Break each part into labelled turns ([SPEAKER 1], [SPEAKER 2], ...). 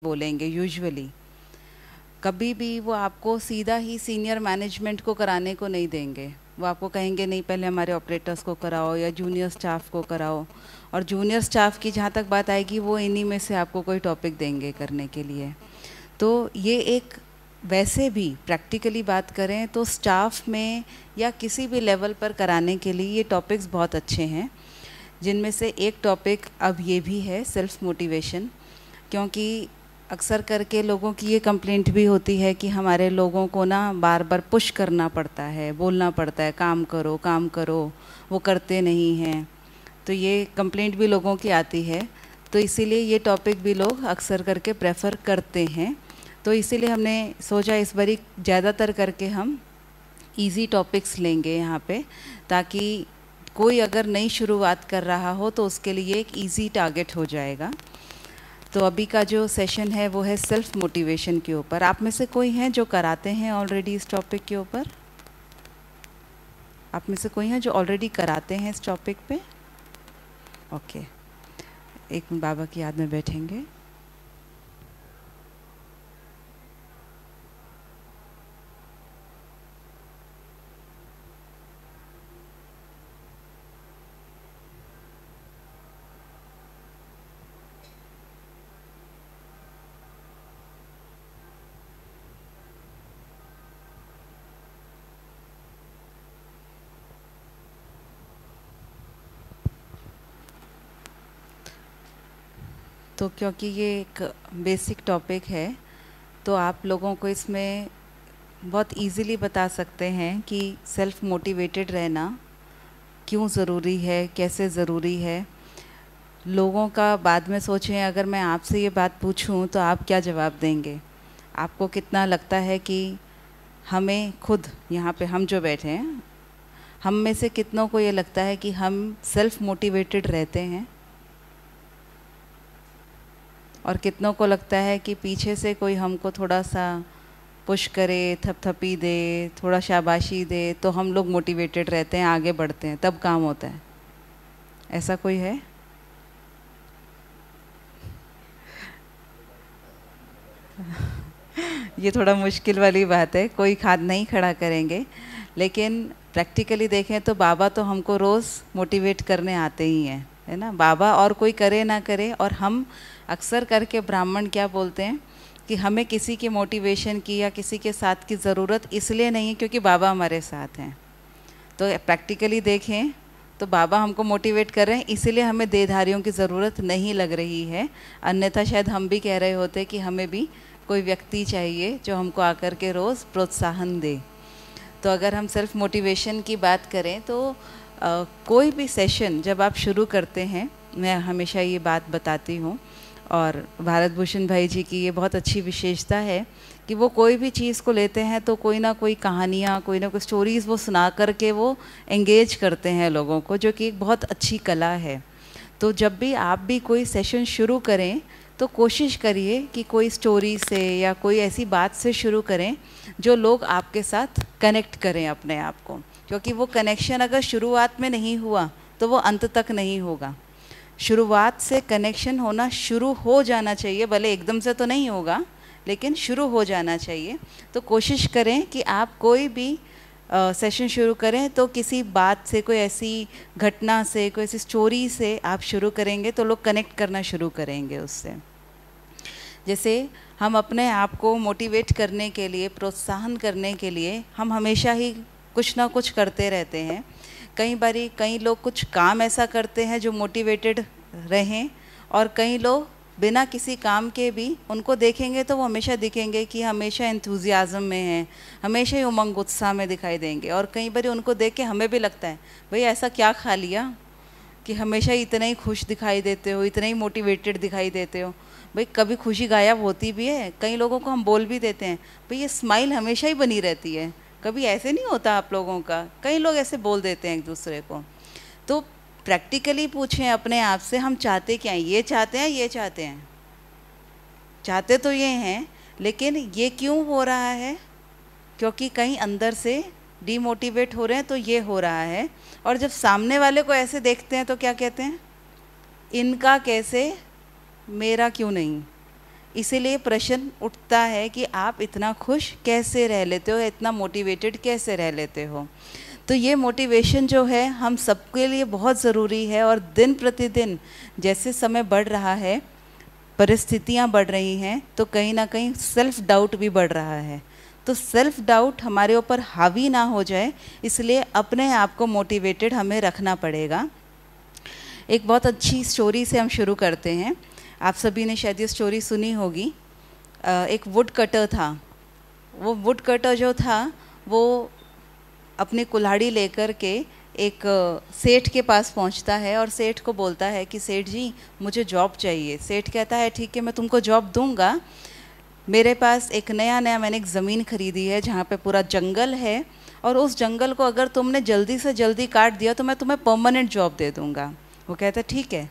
[SPEAKER 1] बोलेंगे यूजुअली। कभी भी वो आपको सीधा ही सीनियर मैनेजमेंट को कराने को नहीं देंगे। वो आपको कहेंगे नहीं, पहले हमारे ऑपरेटर्स को कराओ या जूनियर स्टाफ को कराओ। और जूनियर स्टाफ की जहाँ तक बात आएगी, वो इन्हीं में से आपको कोई टॉपिक देंगे करने के लिए। तो ये एक, वैसे भी प्रैक्टिकली बात करें तो स्टाफ में या किसी भी लेवल पर कराने के लिए ये टॉपिक्स बहुत अच्छे हैं, जिनमें से एक टॉपिक अब ये भी है सेल्फ मोटिवेशन। क्योंकि अक्सर करके लोगों की ये कंप्लेंट भी होती है कि हमारे लोगों को ना बार बार पुश करना पड़ता है, बोलना पड़ता है काम करो काम करो, वो करते नहीं हैं। तो ये कंप्लेंट भी लोगों की आती है, तो इसीलिए ये टॉपिक भी लोग अक्सर करके प्रेफर करते हैं। तो इसीलिए हमने सोचा इस बारी ज़्यादातर करके हम इजी टॉपिक्स लेंगे यहाँ पे, ताकि कोई अगर नई शुरुआत कर रहा हो तो उसके लिए एक इजी टारगेट हो जाएगा। तो अभी का जो सेशन है वो है सेल्फ मोटिवेशन के ऊपर। आप में से कोई हैं जो कराते हैं ऑलरेडी इस टॉपिक के ऊपर? आप में से कोई हैं जो ऑलरेडी कराते हैं इस टॉपिक पे? ओके, एक मिनट बाबा की याद में बैठेंगे। तो क्योंकि ये एक बेसिक टॉपिक है, तो आप लोगों को इसमें बहुत इजीली बता सकते हैं कि सेल्फ मोटिवेटेड रहना क्यों ज़रूरी है, कैसे ज़रूरी है। लोगों का बाद में सोचें, अगर मैं आपसे ये बात पूछूं तो आप क्या जवाब देंगे? आपको कितना लगता है कि हमें खुद, यहाँ पे हम जो बैठे हैं, हम में से कितनों को ये लगता है कि हम सेल्फ मोटिवेटेड रहते हैं? और कितनों को लगता है कि पीछे से कोई हमको थोड़ा सा पुश करे, थपथपी दे, थोड़ा शाबाशी दे तो हम लोग मोटिवेटेड रहते हैं, आगे बढ़ते हैं, तब काम होता है? ऐसा कोई है? ये थोड़ा मुश्किल वाली बात है, कोई हाथ नहीं खड़ा करेंगे। लेकिन प्रैक्टिकली देखें तो बाबा तो हमको रोज़ मोटिवेट करने आते ही हैं, है ना? बाबा और कोई करे ना करे, और हम अक्सर करके ब्राह्मण क्या बोलते हैं कि हमें किसी के मोटिवेशन की या किसी के साथ की ज़रूरत इसलिए नहीं है क्योंकि बाबा हमारे साथ हैं। तो प्रैक्टिकली देखें तो बाबा हमको मोटिवेट कर रहे हैं, इसीलिए हमें देहधारियों की ज़रूरत नहीं लग रही है। अन्यथा शायद हम भी कह रहे होते कि हमें भी कोई व्यक्ति चाहिए जो हमको आकर के रोज़ प्रोत्साहन दे। तो अगर हम सेल्फ मोटिवेशन की बात करें तो कोई भी सेशन जब आप शुरू करते हैं, मैं हमेशा ये बात बताती हूँ, और भारत भूषण भाई जी की ये बहुत अच्छी विशेषता है कि वो कोई भी चीज़ को लेते हैं तो कोई ना कोई कहानियाँ, कोई ना कोई स्टोरीज़ वो सुना करके वो एंगेज करते हैं लोगों को, जो कि एक बहुत अच्छी कला है। तो जब भी आप भी कोई सेशन शुरू करें तो कोशिश करिए कि कोई स्टोरी से या कोई ऐसी बात से शुरू करें जो लोग आपके साथ कनेक्ट करें अपने आप को, क्योंकि वो कनेक्शन अगर शुरुआत में नहीं हुआ तो वो अंत तक नहीं होगा। शुरुआत से कनेक्शन होना शुरू हो जाना चाहिए, भले एकदम से तो नहीं होगा लेकिन शुरू हो जाना चाहिए। तो कोशिश करें कि आप कोई भी सेशन शुरू करें तो किसी बात से, कोई ऐसी घटना से, कोई ऐसी स्टोरी से आप शुरू करेंगे तो लोग कनेक्ट करना शुरू करेंगे उससे। जैसे हम अपने आप को मोटिवेट करने के लिए, प्रोत्साहन करने के लिए हम हमेशा ही कुछ ना कुछ करते रहते हैं। कई बारी कई लोग कुछ काम ऐसा करते हैं जो मोटिवेटेड रहें, और कई लोग बिना किसी काम के भी, उनको देखेंगे तो वो हमेशा दिखेंगे कि हमेशा एंथुजियाज़म में हैं, हमेशा ही उमंग उत्साह में दिखाई देंगे। और कई बारी उनको देख के हमें भी लगता है, भाई ऐसा क्या खा लिया कि हमेशा इतना ही खुश दिखाई देते हो, इतना ही मोटिवेटेड दिखाई देते हो। भाई कभी खुशी गायब होती भी है। कई लोगों को हम बोल भी देते हैं, भाई ये स्माइल हमेशा ही बनी रहती है, कभी ऐसे नहीं होता आप लोगों का। कई लोग ऐसे बोल देते हैं एक दूसरे को। तो प्रैक्टिकली पूछें अपने आप से, हम चाहते क्या हैं? ये चाहते हैं, ये चाहते हैं? चाहते तो ये हैं, लेकिन ये क्यों हो रहा है? क्योंकि कहीं अंदर से डीमोटिवेट हो रहे हैं, तो ये हो रहा है। और जब सामने वाले को ऐसे देखते हैं तो क्या कहते हैं? इनका कैसे, मेरा क्यों नहीं? इसीलिए प्रश्न उठता है कि आप इतना खुश कैसे रह लेते हो, इतना मोटिवेटेड कैसे रह लेते हो। तो ये मोटिवेशन जो है हम सबके लिए बहुत ज़रूरी है। और दिन प्रतिदिन जैसे समय बढ़ रहा है, परिस्थितियाँ बढ़ रही हैं, तो कहीं ना कहीं सेल्फ डाउट भी बढ़ रहा है। तो सेल्फ डाउट हमारे ऊपर हावी ना हो जाए, इसलिए अपने आप को मोटिवेटेड हमें रखना पड़ेगा। एक बहुत अच्छी स्टोरी से हम शुरू करते हैं। आप सभी ने शायद ये स्टोरी सुनी होगी। एक वुड कटर था। वो वुड कटर जो था वो अपनी कुल्हाड़ी लेकर के एक सेठ के पास पहुंचता है और सेठ को बोलता है कि सेठ जी मुझे जॉब चाहिए। सेठ कहता है ठीक है, मैं तुमको जॉब दूंगा। मेरे पास एक मैंने एक ज़मीन खरीदी है जहाँ पे पूरा जंगल है, और उस जंगल को अगर तुमने जल्दी से जल्दी काट दिया तो मैं तुम्हें परमानेंट जॉब दे दूँगा। वो कहता है ठीक है।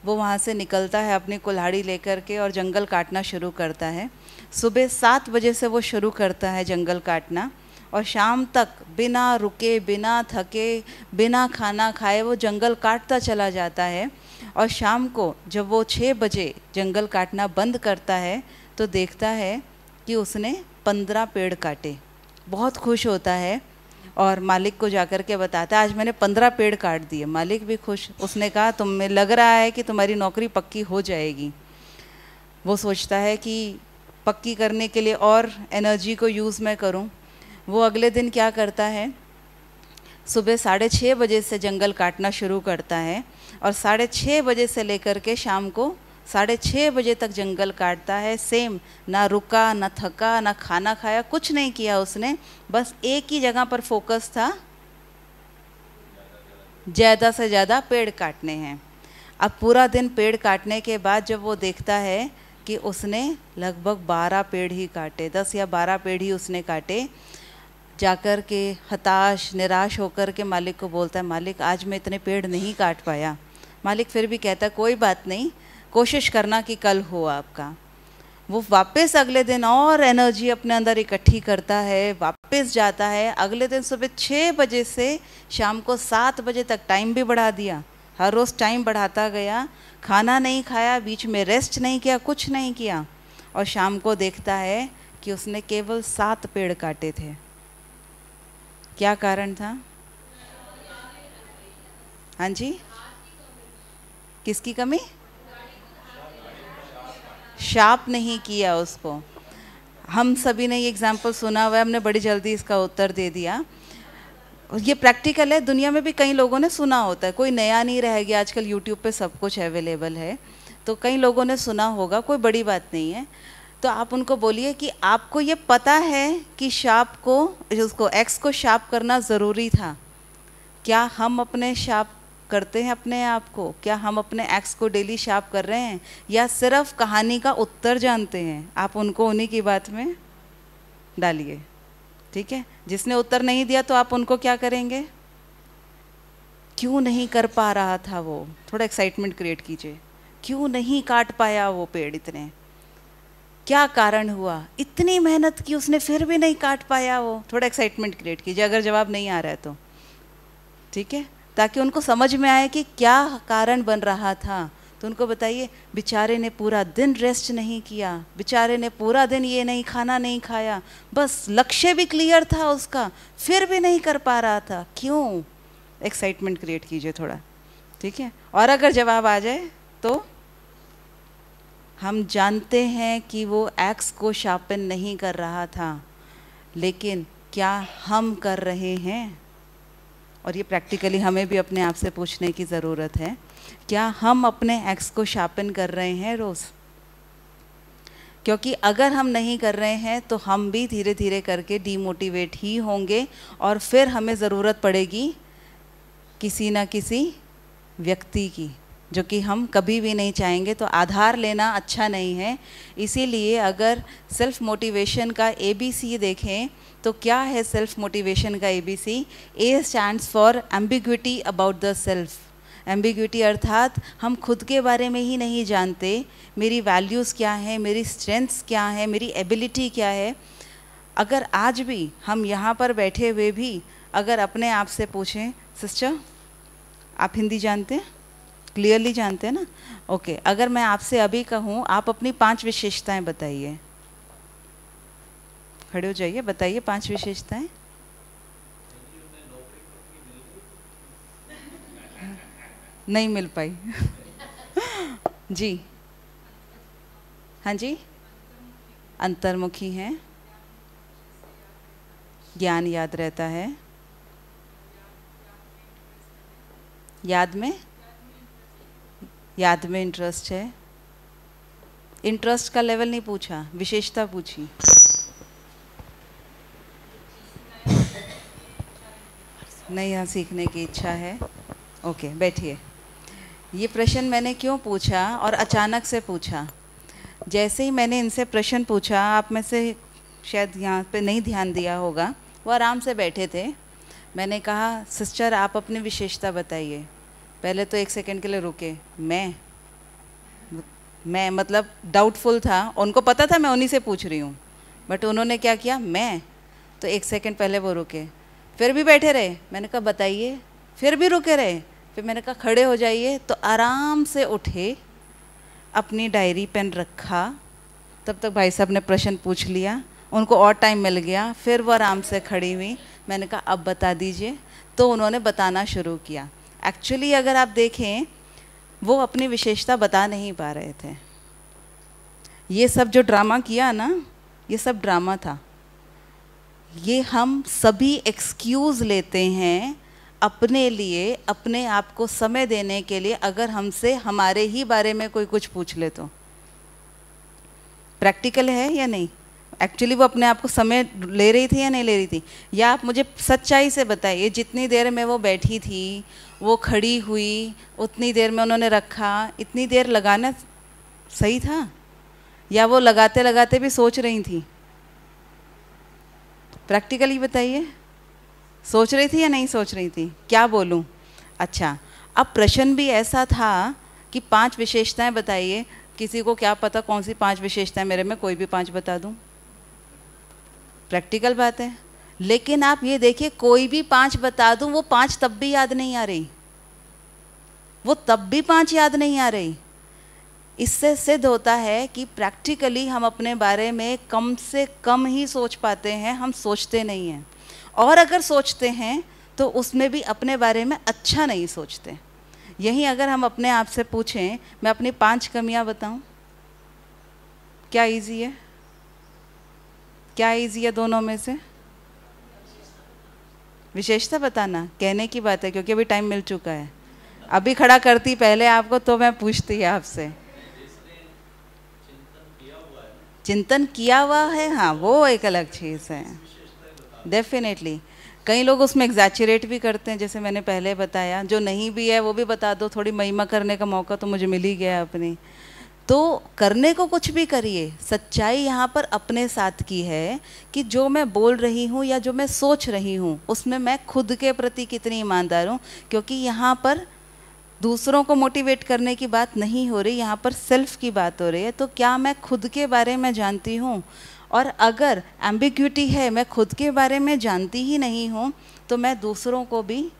[SPEAKER 1] वो वहाँ से निकलता है अपनी कुल्हाड़ी लेकर के और जंगल काटना शुरू करता है। सुबह 7 बजे से वो शुरू करता है जंगल काटना, और शाम तक बिना रुके, बिना थके, बिना खाना खाए वो जंगल काटता चला जाता है। और शाम को जब वो 6 बजे जंगल काटना बंद करता है तो देखता है कि उसने 15 पेड़ काटे। बहुत खुश होता है और मालिक को जाकर के बताता है आज मैंने 15 पेड़ काट दिए। मालिक भी खुश। उसने कहा तुम्हें लग रहा है कि तुम्हारी नौकरी पक्की हो जाएगी। वो सोचता है कि पक्की करने के लिए और एनर्जी को यूज़ मैं करूं। वो अगले दिन क्या करता है, सुबह 6:30 बजे से जंगल काटना शुरू करता है और 6:30 बजे से लेकर के शाम को 6:30 बजे तक जंगल काटता है। सेम, ना रुका, ना थका, ना खाना खाया, कुछ नहीं किया उसने। बस एक ही जगह पर फोकस था, ज़्यादा से ज़्यादा पेड़ काटने हैं। अब पूरा दिन पेड़ काटने के बाद जब वो देखता है कि उसने लगभग 12 पेड़ ही काटे, 10 या 12 पेड़ ही उसने काटे, जाकर के हताश निराश होकर के मालिक को बोलता है मालिक आज मैं इतने पेड़ नहीं काट पाया। मालिक फिर भी कहता है कोई बात नहीं, कोशिश करना कि कल हो आपका। वो वापस अगले दिन और एनर्जी अपने अंदर इकट्ठी करता है, वापस जाता है। अगले दिन सुबह 6 बजे से शाम को 7 बजे तक टाइम भी बढ़ा दिया। हर रोज़ टाइम बढ़ाता गया। खाना नहीं खाया, बीच में रेस्ट नहीं किया, कुछ नहीं किया। और शाम को देखता है कि उसने केवल 7 पेड़ काटे थे। क्या कारण था? हाँ जी, किसकी कमी? शार्प नहीं किया उसको। हम सभी ने ये एग्जाम्पल सुना हुआ है, हमने बड़ी जल्दी इसका उत्तर दे दिया। ये प्रैक्टिकल है, दुनिया में भी कई लोगों ने सुना होता है, कोई नया नहीं रह गया। आजकल यूट्यूब पे सब कुछ अवेलेबल है, तो कई लोगों ने सुना होगा, कोई बड़ी बात नहीं है। तो आप उनको बोलिए कि आपको ये पता है कि शार्प को, उसको एक्स को शार्प करना ज़रूरी था। क्या हम अपने शार्प करते हैं अपने आप को? क्या हम अपने एक्स को डेली शार्प कर रहे हैं, या सिर्फ कहानी का उत्तर जानते हैं? आप उनको उन्हीं की बात में डालिए, ठीक है। जिसने उत्तर नहीं दिया तो आप उनको क्या करेंगे? क्यों नहीं कर पा रहा था वो? थोड़ा एक्साइटमेंट क्रिएट कीजिए। क्यों नहीं काट पाया वो पेड़ इतने? क्या कारण हुआ? इतनी मेहनत की उसने फिर भी नहीं काट पाया वो। थोड़ा एक्साइटमेंट क्रिएट कीजिए अगर जवाब नहीं आ रहा है तो, ठीक है, ताकि उनको समझ में आए कि क्या कारण बन रहा था। तो उनको बताइए बेचारे ने पूरा दिन रेस्ट नहीं किया, बेचारे ने पूरा दिन ये नहीं खाना नहीं खाया, बस लक्ष्य भी क्लियर था उसका, फिर भी नहीं कर पा रहा था। क्यों? एक्साइटमेंट क्रिएट कीजिए थोड़ा, ठीक है। और अगर जवाब आ जाए तो हम जानते हैं कि वो एक्स को शार्पन नहीं कर रहा था, लेकिन क्या हम कर रहे हैं? और ये प्रैक्टिकली हमें भी अपने आप से पूछने की ज़रूरत है, क्या हम अपने एक्स को शार्पन कर रहे हैं रोज़? क्योंकि अगर हम नहीं कर रहे हैं तो हम भी धीरे धीरे करके डीमोटिवेट ही होंगे, और फिर हमें ज़रूरत पड़ेगी किसी न किसी व्यक्ति की, जो कि हम कभी भी नहीं चाहेंगे। तो आधार लेना अच्छा नहीं है। इसीलिए अगर सेल्फ मोटिवेशन का ABC देखें तो क्या है सेल्फ मोटिवेशन का ABC? A stands for ambiguity about the self. Ambiguity अर्थात हम खुद के बारे में ही नहीं जानते, मेरी वैल्यूज़ क्या हैं, मेरी स्ट्रेंथ्स क्या हैं, मेरी एबिलिटी क्या है। अगर आज भी हम यहाँ पर बैठे हुए भी अगर अपने आप से पूछें, सिस्टर आप हिंदी जानते हैं? क्लियरली जानते हैं ना? ओके, अगर मैं आपसे अभी कहूँ आप अपनी 5 विशेषताएं बताइए, खड़े हो जाइए, बताइए 5 विशेषताएं। नहीं मिल पाई। जी, हाँ जी, अंतर्मुखी हैं, ज्ञान याद रहता है, याद में इंटरेस्ट है। इंटरेस्ट का लेवल नहीं पूछा, विशेषता पूछी। नहीं, यहाँ सीखने की इच्छा है। ओके, बैठिए। ये प्रश्न मैंने क्यों पूछा और अचानक से पूछा? जैसे ही मैंने इनसे प्रश्न पूछा, आप में से शायद यहाँ पे नहीं ध्यान दिया होगा, वो आराम से बैठे थे। मैंने कहा सिस्टर आप अपनी विशेषता बताइए। पहले तो 1 सेकंड के लिए रुके। मैं मतलब डाउटफुल था, उनको पता था मैं उन्हीं से पूछ रही हूँ, बट उन्होंने क्या किया, मैं तो 1 सेकंड पहले वो रुके, फिर भी बैठे रहे। मैंने कहा बताइए, फिर भी रुके रहे। फिर मैंने कहा खड़े हो जाइए, तो आराम से उठे, अपनी डायरी पेन रखा। तब तक भाई साहब ने प्रश्न पूछ लिया, उनको और टाइम मिल गया, फिर वो आराम से खड़ी हुई। मैंने कहा अब बता दीजिए, तो उन्होंने बताना शुरू किया। एक्चुअली अगर आप देखें, वो अपनी विशेषता बता नहीं पा रहे थे। ये सब जो ड्रामा किया ना, ये सब ड्रामा था। ये हम सभी एक्सक्यूज़ लेते हैं अपने लिए, अपने आप को समय देने के लिए, अगर हमसे हमारे ही बारे में कोई कुछ पूछ ले तो। प्रैक्टिकल है या नहीं? एक्चुअली वो अपने आप को समय ले रही थी या नहीं ले रही थी? या आप मुझे सच्चाई से बताइए, जितनी देर में वो बैठी थी, वो खड़ी हुई, उतनी देर में उन्होंने रखा, इतनी देर लगाना सही था? या वो लगाते लगाते भी सोच रही थी? प्रैक्टिकली बताइए, सोच रही थी या नहीं सोच रही थी? क्या बोलूं? अच्छा, अब प्रश्न भी ऐसा था कि 5 विशेषताएं बताइए। किसी को क्या पता कौन सी 5 विशेषताएं मेरे में, कोई भी 5 बता दूं, प्रैक्टिकल बात है। लेकिन आप ये देखिए, कोई भी 5 बता दूं, वो 5 तब भी याद नहीं आ रही, वो तब भी 5 याद नहीं आ रही। इससे सिद्ध होता है कि प्रैक्टिकली हम अपने बारे में कम से कम ही सोच पाते हैं, हम सोचते नहीं हैं। और अगर सोचते हैं तो उसमें भी अपने बारे में अच्छा नहीं सोचते। यही अगर हम अपने आप से पूछें, मैं अपनी 5 कमियां बताऊं, क्या इजी है? क्या इजी है दोनों में से? विशेषता बताना कहने की बात है, क्योंकि अभी टाइम मिल चुका है। अभी खड़ा करती पहले आपको तो मैं पूछती आपसे। चिंतन किया हुआ है, हाँ, वो एक अलग चीज़ है, डेफिनेटली। कई लोग उसमें एग्जैचुरेट भी करते हैं, जैसे मैंने पहले बताया। जो नहीं भी है वो भी बता दो, थोड़ी महिमा करने का मौका तो मुझे मिल ही गया अपनी। तो करने को कुछ भी करिए, सच्चाई यहाँ पर अपने साथ की है कि जो मैं बोल रही हूँ या जो मैं सोच रही हूँ, उसमें मैं खुद के प्रति कितनी ईमानदार हूँ। क्योंकि यहाँ पर दूसरों को मोटिवेट करने की बात नहीं हो रही, यहाँ पर सेल्फ की बात हो रही है। तो क्या मैं खुद के बारे में जानती हूँ? और अगर एम्बिग्यूटी है, मैं खुद के बारे में जानती ही नहीं हूँ, तो मैं दूसरों को भी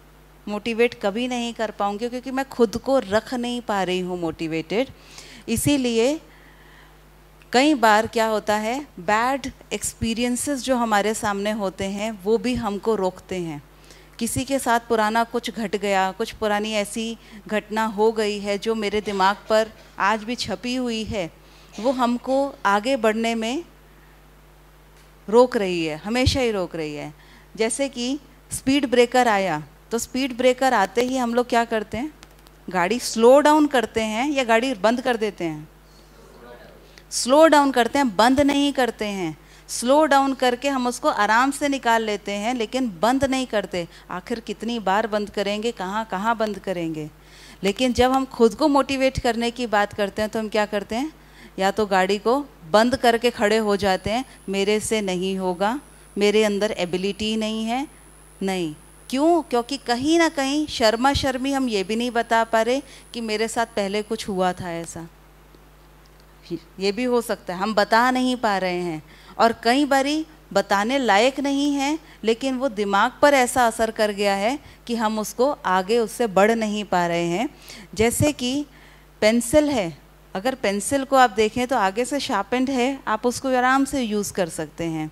[SPEAKER 1] मोटिवेट कभी नहीं कर पाऊँगी, क्योंकि मैं खुद को रख नहीं पा रही हूँ मोटिवेटेड। इसीलिए कई बार क्या होता है, बैड एक्सपीरियंसेस जो हमारे सामने होते हैं वो भी हमको रोकते हैं। किसी के साथ पुराना कुछ घट गया, कुछ पुरानी ऐसी घटना हो गई है जो मेरे दिमाग पर आज भी छपी हुई है, वो हमको आगे बढ़ने में रोक रही है, हमेशा ही रोक रही है। जैसे कि स्पीड ब्रेकर आया, तो स्पीड ब्रेकर आते ही हम लोग क्या करते हैं, गाड़ी स्लो डाउन करते हैं या गाड़ी बंद कर देते हैं? स्लो डाउन करते हैं, बंद नहीं करते हैं। स्लो डाउन करके हम उसको आराम से निकाल लेते हैं, लेकिन बंद नहीं करते। आखिर कितनी बार बंद करेंगे, कहाँ कहाँ बंद करेंगे? लेकिन जब हम खुद को मोटिवेट करने की बात करते हैं तो हम क्या करते हैं, या तो गाड़ी को बंद करके खड़े हो जाते हैं, मेरे से नहीं होगा, मेरे अंदर एबिलिटी नहीं है। नहीं, क्यों? क्योंकि कहीं ना कहीं शर्मा शर्मी हम ये भी नहीं बता पा रहे कि मेरे साथ पहले कुछ हुआ था ऐसा। ये भी हो सकता है, हम बता नहीं पा रहे हैं। और कई बारी बताने लायक नहीं है, लेकिन वो दिमाग पर ऐसा असर कर गया है कि हम उसको आगे उससे बढ़ नहीं पा रहे हैं। जैसे कि पेंसिल है, अगर पेंसिल को आप देखें तो आगे से शार्पेंड है, आप उसको आराम से यूज़ कर सकते हैं,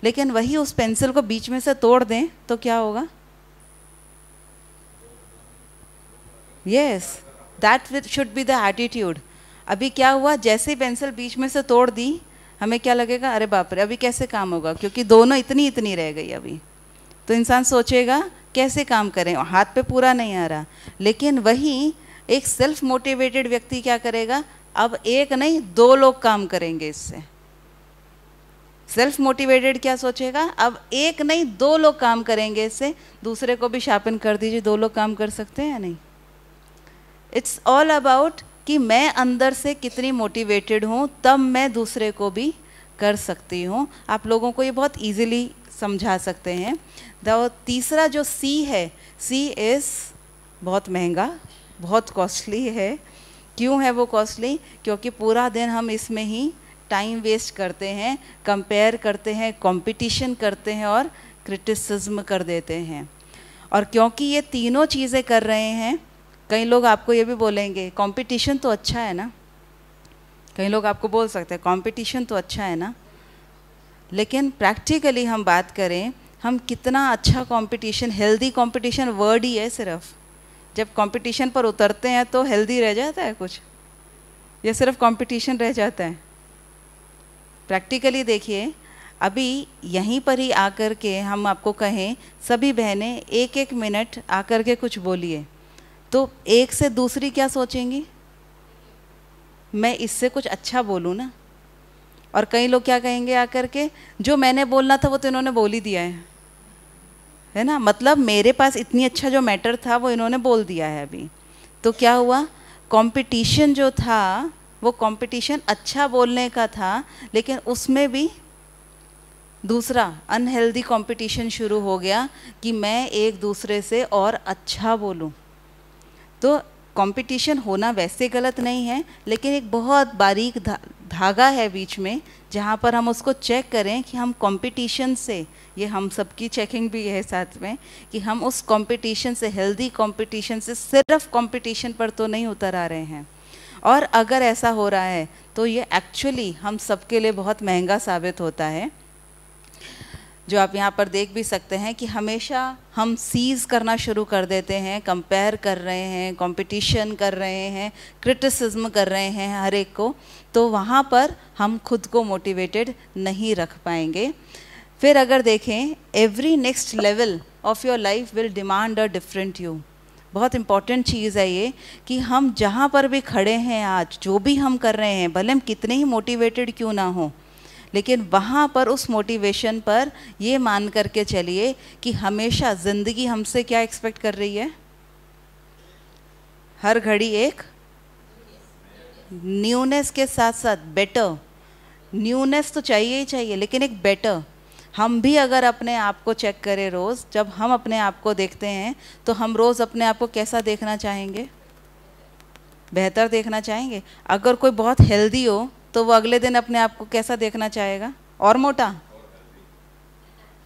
[SPEAKER 1] लेकिन वही उस पेंसिल को बीच में से तोड़ दें तो क्या होगा? Yes, that should be the attitude. अभी क्या हुआ, जैसे ही पेंसिल बीच में से तोड़ दी, हमें क्या लगेगा, अरे बाप रे अभी कैसे काम होगा, क्योंकि दोनों इतनी इतनी रह गई अभी। तो इंसान सोचेगा कैसे काम करें, हाथ पे पूरा नहीं आ रहा। लेकिन वही एक सेल्फ मोटिवेटेड व्यक्ति क्या करेगा, अब एक नहीं 2 लोग काम करेंगे इससे। सेल्फ मोटिवेटेड क्या सोचेगा, अब एक नहीं 2 लोग काम करेंगे इससे। दूसरे को भी शार्पन कर दीजिए, 2 लोग काम कर सकते हैं या नहीं? इट्स ऑल अबाउट कि मैं अंदर से कितनी मोटिवेटेड हूँ, तब मैं दूसरे को भी कर सकती हूँ। आप लोगों को ये बहुत इजीली समझा सकते हैं। तीसरा जो सी है, सी इज़ बहुत महंगा, बहुत कॉस्टली है। क्यों है वो कॉस्टली? क्योंकि पूरा दिन हम इसमें ही टाइम वेस्ट करते हैं, कंपेयर करते हैं, कंपटीशन करते हैं और क्रिटिसिज्म कर देते हैं। और क्योंकि ये तीनों चीज़ें कर रहे हैं, कई लोग आपको ये भी बोलेंगे कंपटीशन तो अच्छा है ना, कई लोग आपको बोल सकते हैं कंपटीशन तो अच्छा है ना, लेकिन प्रैक्टिकली हम बात करें, हम कितना अच्छा कंपटीशन, हेल्दी कंपटीशन वर्ड ही है सिर्फ। जब कंपटीशन पर उतरते हैं तो हेल्दी रह जाता है कुछ, या सिर्फ कंपटीशन रह जाता है? प्रैक्टिकली देखिए, अभी यहीं पर ही आकर के हम आपको कहें सभी बहनें 1-1 मिनट आकर के कुछ बोलिए, तो एक से दूसरी क्या सोचेंगी, मैं इससे कुछ अच्छा बोलूँ ना। और कई लोग क्या कहेंगे आकर के, जो मैंने बोलना था वो तो इन्होंने बोल ही दिया है ना, मतलब मेरे पास इतनी अच्छा जो मैटर था वो इन्होंने बोल दिया है अभी। तो क्या हुआ, कंपटीशन जो था वो कंपटीशन अच्छा बोलने का था, लेकिन उसमें भी दूसरा अनहेल्दी कंपटीशन शुरू हो गया कि मैं एक दूसरे से और अच्छा बोलूं। तो कंपटीशन होना वैसे गलत नहीं है, लेकिन एक बहुत बारीक धागा है बीच में, जहाँ पर हम उसको चेक करें कि हम कंपटीशन से, ये हम सबकी चेकिंग भी है साथ में, कि हम उस कंपटीशन से, हेल्दी कंपटीशन से सिर्फ कंपटीशन पर तो नहीं उतर आ रहे हैं। और अगर ऐसा हो रहा है तो ये एक्चुअली हम सबके लिए बहुत महंगा साबित होता है। जो आप यहाँ पर देख भी सकते हैं कि हमेशा हम सीज़ करना शुरू कर देते हैं, कंपेयर कर रहे हैं, कंपटीशन कर रहे हैं, क्रिटिसिज्म कर रहे हैं हर एक को, तो वहाँ पर हम खुद को मोटिवेटेड नहीं रख पाएंगे। फिर अगर देखें, every next level of your life will demand a different you. बहुत इम्पॉर्टेंट चीज़ है ये कि हम जहाँ पर भी खड़े हैं आज, जो भी हम कर रहे हैं, भले हम कितने ही मोटिवेटेड क्यों ना हो, लेकिन वहाँ पर उस मोटिवेशन पर ये मान करके चलिए कि हमेशा ज़िंदगी हमसे क्या एक्सपेक्ट कर रही है, हर घड़ी एक न्यूनेस के साथ साथ बेटर। न्यूनेस तो चाहिए ही चाहिए, लेकिन एक बेटर। हम भी अगर अपने आप को चेक करें रोज़, जब हम अपने आप को देखते हैं तो हम रोज़ अपने आप को कैसा देखना चाहेंगे, बेहतर देखना चाहेंगे। अगर कोई बहुत हेल्दी हो तो वो अगले दिन अपने आप को कैसा देखना चाहेगा, और मोटा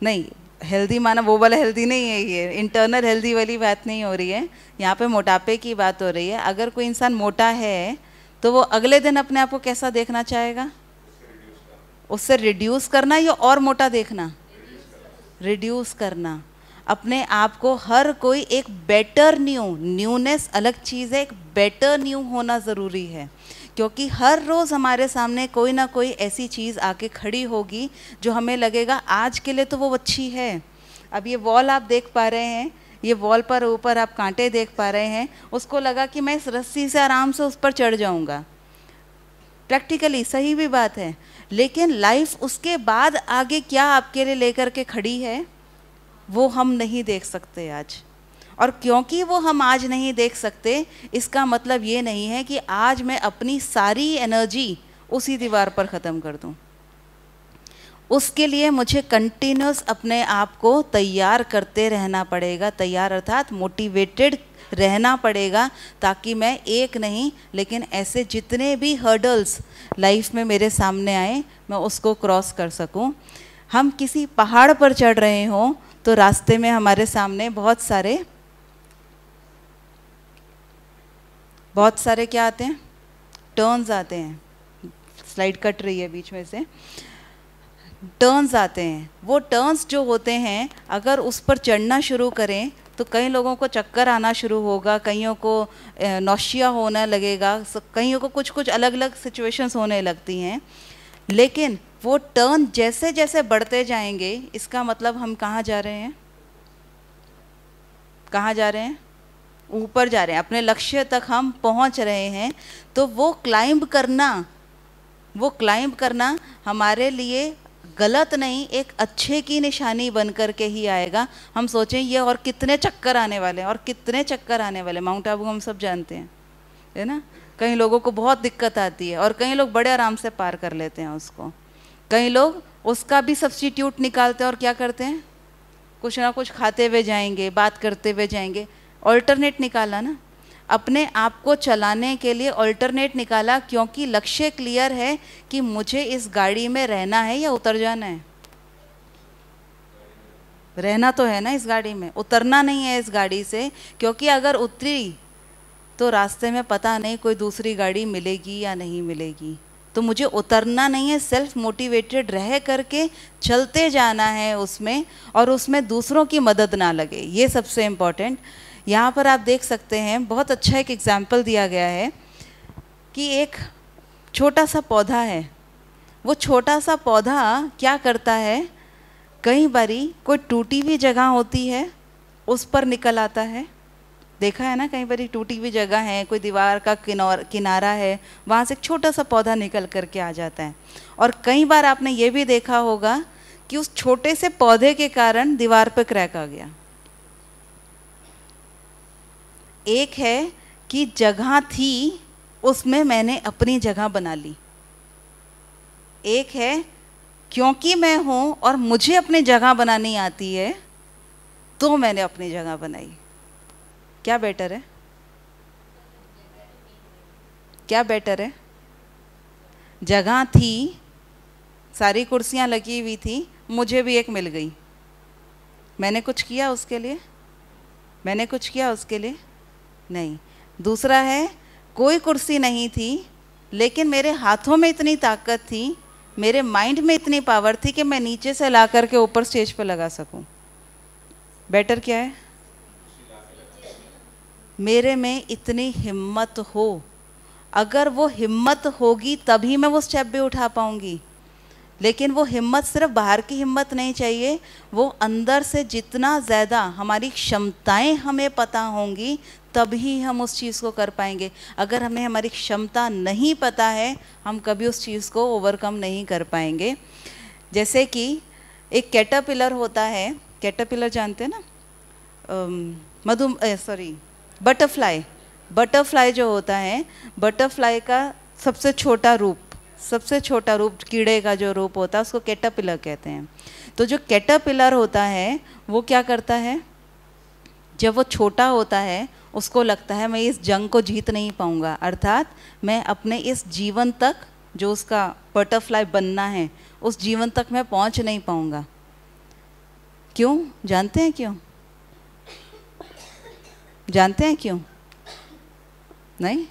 [SPEAKER 1] नहीं, हेल्दी माना वो वाला हेल्दी नहीं है, ये इंटरनल हेल्दी वाली बात नहीं हो रही है, यहाँ पे मोटापे की बात हो रही है। अगर कोई इंसान मोटा है तो वो अगले दिन अपने आप को कैसा देखना चाहेगा, उससे रिड्यूस करना या और मोटा देखना, रिड्यूस करना। अपने आप को हर कोई एक बेटर न्यूनेस अलग चीज़ है, एक बेटर न्यू होना ज़रूरी है, क्योंकि हर रोज़ हमारे सामने कोई ना कोई ऐसी चीज़ आके खड़ी होगी जो हमें लगेगा आज के लिए तो वो अच्छी है। अब ये वॉल आप देख पा रहे हैं, ये वॉल पर ऊपर आप कांटे देख पा रहे हैं, उसको लगा कि मैं इस रस्सी से आराम से उस पर चढ़ जाऊंगा, प्रैक्टिकली सही भी बात है, लेकिन लाइफ उसके बाद आगे क्या आपके लिए लेकर के खड़ी है वो हम नहीं देख सकते आज। और क्योंकि वो हम आज नहीं देख सकते, इसका मतलब ये नहीं है कि आज मैं अपनी सारी एनर्जी उसी दीवार पर ख़त्म कर दूं। उसके लिए मुझे कंटिन्यूस अपने आप को तैयार करते रहना पड़ेगा, तैयार अर्थात मोटिवेटेड रहना पड़ेगा, ताकि मैं एक नहीं लेकिन ऐसे जितने भी हर्डल्स लाइफ में मेरे सामने आए मैं उसको क्रॉस कर सकूं। हम किसी पहाड़ पर चढ़ रहे हों तो रास्ते में हमारे सामने बहुत सारे क्या आते हैं, टर्न्स आते हैं। स्लाइड कट रही है बीच में से, टर्न्स आते हैं। वो टर्न्स जो होते हैं अगर उस पर चढ़ना शुरू करें तो कई लोगों को चक्कर आना शुरू होगा, कईयों को नौशिया होने लगेगा, कईयों को कुछ कुछ अलग अलग सिचुएशंस होने लगती हैं। लेकिन वो टर्न जैसे जैसे बढ़ते जाएंगे, इसका मतलब हम कहाँ जा रहे हैं, कहाँ जा रहे हैं, ऊपर जा रहे हैं, अपने लक्ष्य तक हम पहुँच रहे हैं। तो वो क्लाइंब करना हमारे लिए गलत नहीं, एक अच्छे की निशानी बन कर के ही आएगा। हम सोचें ये और कितने चक्कर आने वाले हैं, और कितने चक्कर आने वाले। माउंट आबू हम सब जानते हैं, है ना। कई लोगों को बहुत दिक्कत आती है और कई लोग बड़े आराम से पार कर लेते हैं उसको। कई लोग उसका भी सब्स्टिट्यूट निकालते हैं और क्या करते हैं, कुछ ना कुछ खाते हुए जाएंगे, बात करते हुए जाएंगे। ऑल्टरनेट निकाला ना, अपने आप को चलाने के लिए ऑल्टरनेट निकाला, क्योंकि लक्ष्य क्लियर है कि मुझे इस गाड़ी में रहना है या उतर जाना है। रहना तो है ना इस गाड़ी में, उतरना नहीं है इस गाड़ी से, क्योंकि अगर उतरी तो रास्ते में पता नहीं कोई दूसरी गाड़ी मिलेगी या नहीं मिलेगी। तो मुझे उतरना नहीं है, सेल्फ मोटिवेटेड रह करके चलते जाना है उसमें, और उसमें दूसरों की मदद ना लगे, ये सबसे इम्पोर्टेंट। यहाँ पर आप देख सकते हैं बहुत अच्छा एक एग्जाम्पल दिया गया है कि एक छोटा सा पौधा है। वो छोटा सा पौधा क्या करता है, कई बारी कोई टूटी हुई जगह होती है उस पर निकल आता है। देखा है ना, कई बारी टूटी हुई जगह है, कोई दीवार का किनारा है, वहाँ से एक छोटा सा पौधा निकल करके आ जाता है। और कई बार आपने ये भी देखा होगा कि उस छोटे से पौधे के कारण दीवार पर क्रैक आ गया। एक है कि जगह थी उसमें मैंने अपनी जगह बना ली, एक है क्योंकि मैं हूँ और मुझे अपनी जगह बनानी आती है तो मैंने अपनी जगह बनाई। क्या बेटर है, क्या बेटर है? जगह थी, सारी कुर्सियाँ लगी हुई थी, मुझे भी एक मिल गई, मैंने कुछ किया उसके लिए, मैंने कुछ किया उसके लिए नहीं। दूसरा है कोई कुर्सी नहीं थी लेकिन मेरे हाथों में इतनी ताकत थी, मेरे माइंड में इतनी पावर थी कि मैं नीचे से ला करके ऊपर स्टेज पर लगा सकूं। बेटर क्या है? मेरे में इतनी हिम्मत हो, अगर वो हिम्मत होगी तभी मैं वो स्टेप भी उठा पाऊंगी। लेकिन वो हिम्मत सिर्फ बाहर की हिम्मत नहीं चाहिए, वो अंदर से जितना ज़्यादा हमारी क्षमताएं हमें पता होंगी तभी हम उस चीज़ को कर पाएंगे। अगर हमें हमारी क्षमता नहीं पता है हम कभी उस चीज़ को ओवरकम नहीं कर पाएंगे। जैसे कि एक कैटरपिलर होता है, कैटरपिलर जानते हैं ना, बटरफ्लाई। बटरफ्लाई जो होता है, बटरफ्लाई का सबसे छोटा रूप कीड़े का जो रूप होता है उसको कैटरपिलर कहते हैं। तो जो कैटरपिलर होता है वो क्या करता है, जब वो छोटा होता है उसको लगता है मैं इस जंग को जीत नहीं पाऊंगा, अर्थात मैं अपने इस जीवन तक, जो उसका बटरफ्लाई बनना है, उस जीवन तक मैं पहुंच नहीं पाऊंगा। क्यों? जानते हैं क्यों? जानते हैं क्यों? नहीं।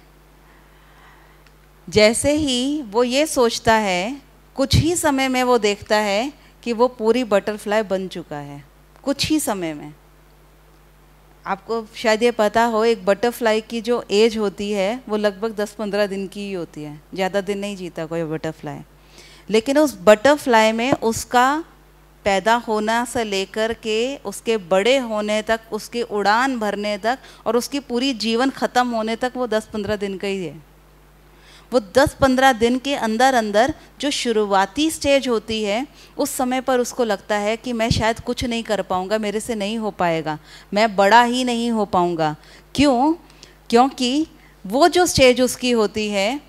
[SPEAKER 1] जैसे ही वो ये सोचता है, कुछ ही समय में वो देखता है कि वो पूरी बटरफ्लाई बन चुका है, कुछ ही समय में। आपको शायद ये पता हो, एक बटरफ्लाई की जो एज होती है वो लगभग 10-15 दिन की ही होती है, ज़्यादा दिन नहीं जीता कोई बटरफ्लाई। लेकिन उस बटरफ्लाई में उसका पैदा होना से लेकर के उसके बड़े होने तक, उसकी उड़ान भरने तक और उसकी पूरी जीवन ख़त्म होने तक वो 10-15 दिन का ही है। वो 10-15 दिन के अंदर अंदर जो शुरुआती स्टेज होती है उस समय पर उसको लगता है कि मैं शायद कुछ नहीं कर पाऊँगा, मेरे से नहीं हो पाएगा, मैं बड़ा ही नहीं हो पाऊँगा। क्यों? क्योंकि वो जो स्टेज उसकी होती है,